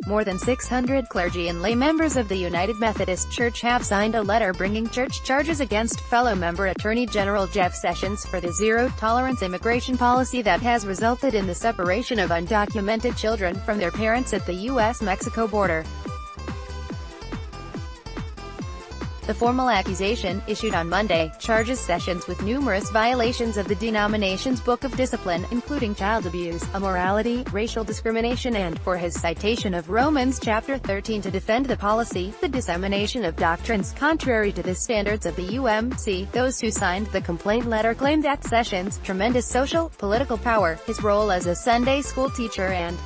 More than 600 clergy and lay members of the United Methodist Church have signed a letter bringing church charges against fellow member Attorney General Jeff Sessions for the zero-tolerance immigration policy that has resulted in the separation of undocumented children from their parents at the U.S.-Mexico border. The formal accusation, issued on Monday, charges Sessions with numerous violations of the denomination's Book of Discipline, including child abuse, immorality, racial discrimination and, for his citation of Romans chapter 13 to defend the policy, the dissemination of doctrines contrary to the standards of the UMC. Those who signed the complaint letter claim that Sessions' tremendous social, political power, his role as a Sunday school teacher and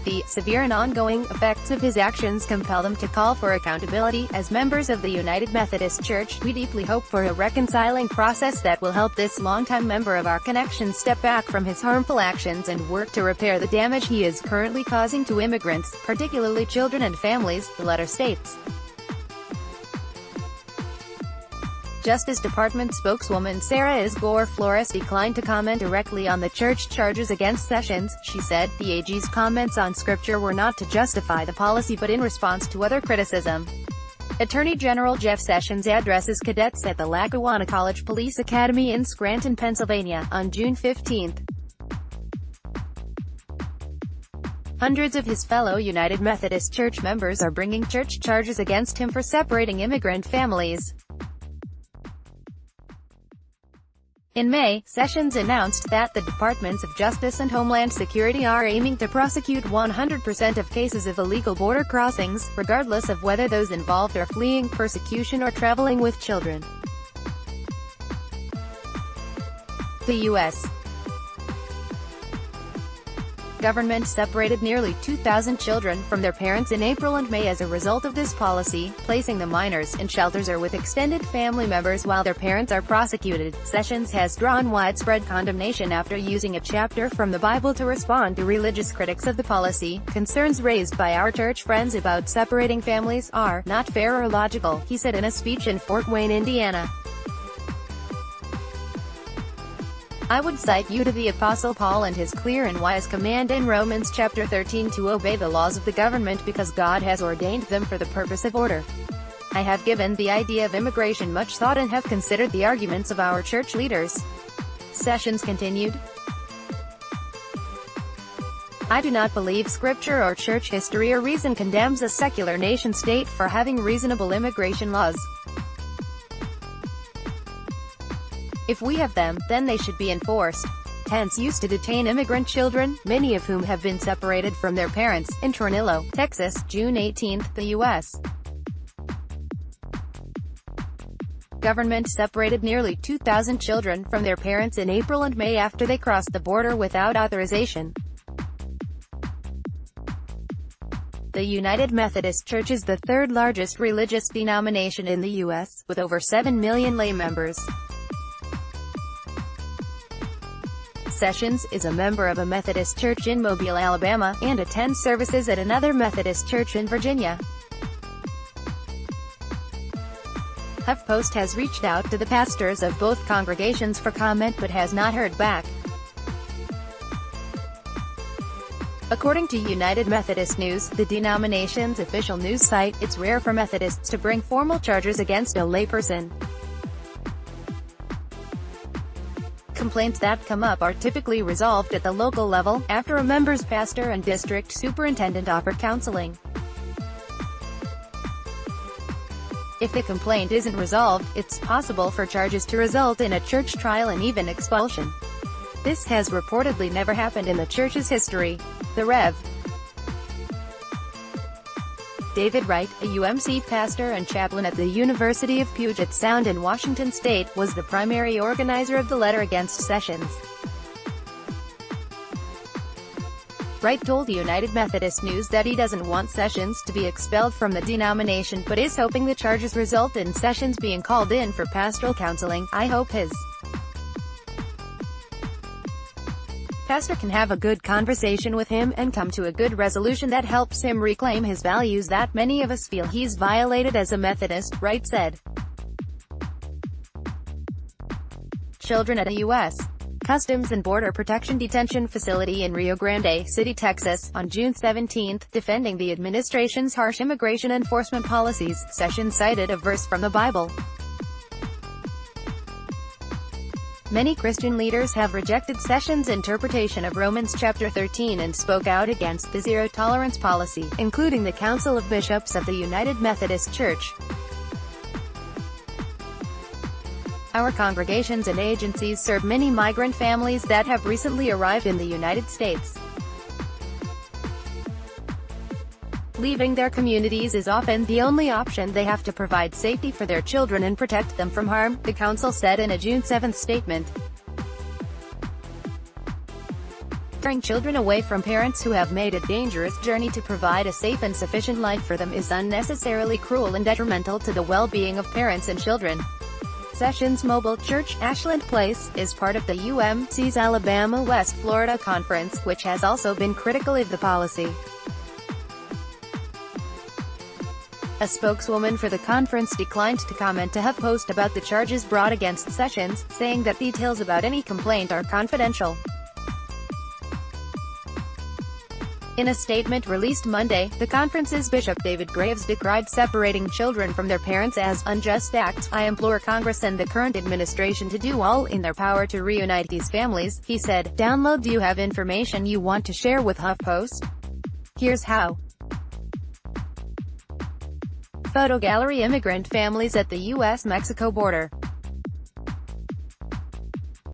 the severe and ongoing effects of his actions compel them to call for accountability. As members of the United Methodist Church, we deeply hope for a reconciling process that will help this longtime member of our connection step back from his harmful actions and work to repair the damage he is currently causing to immigrants, particularly children and families, the letter states. Justice Department spokeswoman Sarah Isgor Flores declined to comment directly on the church charges against Sessions. She said, the AG's comments on Scripture were not to justify the policy but in response to other criticism. Attorney General Jeff Sessions addresses cadets at the Lackawanna College Police Academy in Scranton, Pennsylvania, on June 15. Hundreds of his fellow United Methodist Church members are bringing church charges against him for separating immigrant families. In May, Sessions announced that the Departments of Justice and Homeland Security are aiming to prosecute 100% of cases of illegal border crossings, regardless of whether those involved are fleeing persecution or traveling with children. The U.S. government separated nearly 2,000 children from their parents in April and May as a result of this policy, placing the minors in shelters or with extended family members while their parents are prosecuted. Sessions has drawn widespread condemnation after using a chapter from the Bible to respond to religious critics of the policy. Concerns raised by our church friends about separating families are not fair or logical, he said in a speech in Fort Wayne, Indiana. I would cite you to the Apostle Paul and his clear and wise command in Romans chapter 13 to obey the laws of the government because God has ordained them for the purpose of order. I have given the idea of immigration much thought and have considered the arguments of our church leaders. Sessions continued. I do not believe Scripture or church history or reason condemns a secular nation-state for having reasonable immigration laws. If we have them, then they should be enforced. Tents used to detain immigrant children, many of whom have been separated from their parents, in Tornillo, Texas, June 18. The U.S. government separated nearly 2,000 children from their parents in April and May after they crossed the border without authorization. The United Methodist Church is the third largest religious denomination in the U.S., with over 7 million lay members. Sessions is a member of a Methodist church in Mobile, Alabama, and attends services at another Methodist church in Virginia. HuffPost has reached out to the pastors of both congregations for comment but has not heard back. According to United Methodist News, the denomination's official news site, it's rare for Methodists to bring formal charges against a layperson. Complaints that come up are typically resolved at the local level, after a member's pastor and district superintendent offer counseling. If the complaint isn't resolved, it's possible for charges to result in a church trial and even expulsion. This has reportedly never happened in the church's history. The Rev. David Wright, a UMC pastor and chaplain at the University of Puget Sound in Washington State, was the primary organizer of the letter against Sessions. Wright told United Methodist News that he doesn't want Sessions to be expelled from the denomination but is hoping the charges result in Sessions being called in for pastoral counseling. I hope his pastor can have a good conversation with him and come to a good resolution that helps him reclaim his values that many of us feel he's violated as a Methodist, Wright said. Children at a U.S. Customs and Border Protection detention facility in Rio Grande City, Texas, on June 17, defending the administration's harsh immigration enforcement policies. Sessions cited a verse from the Bible. Many Christian leaders have rejected Sessions' interpretation of Romans chapter 13 and spoke out against the zero-tolerance policy, including the Council of Bishops of the United Methodist Church. Our congregations and agencies serve many migrant families that have recently arrived in the United States. Leaving their communities is often the only option. They have to provide safety for their children and protect them from harm, the council said in a June 7 statement. Tearing children away from parents who have made a dangerous journey to provide a safe and sufficient life for them is unnecessarily cruel and detrimental to the well-being of parents and children. Sessions Mobile Church, Ashland Place, is part of the UMC's Alabama West Florida Conference, which has also been critical of the policy. A spokeswoman for the conference declined to comment to HuffPost about the charges brought against Sessions, saying that details about any complaint are confidential. In a statement released Monday, the conference's Bishop David Graves decried separating children from their parents as unjust act. I implore Congress and the current administration to do all in their power to reunite these families, he said. Download. Do you have information you want to share with HuffPost? Here's how. Photo gallery: immigrant families at the U.S.-Mexico border.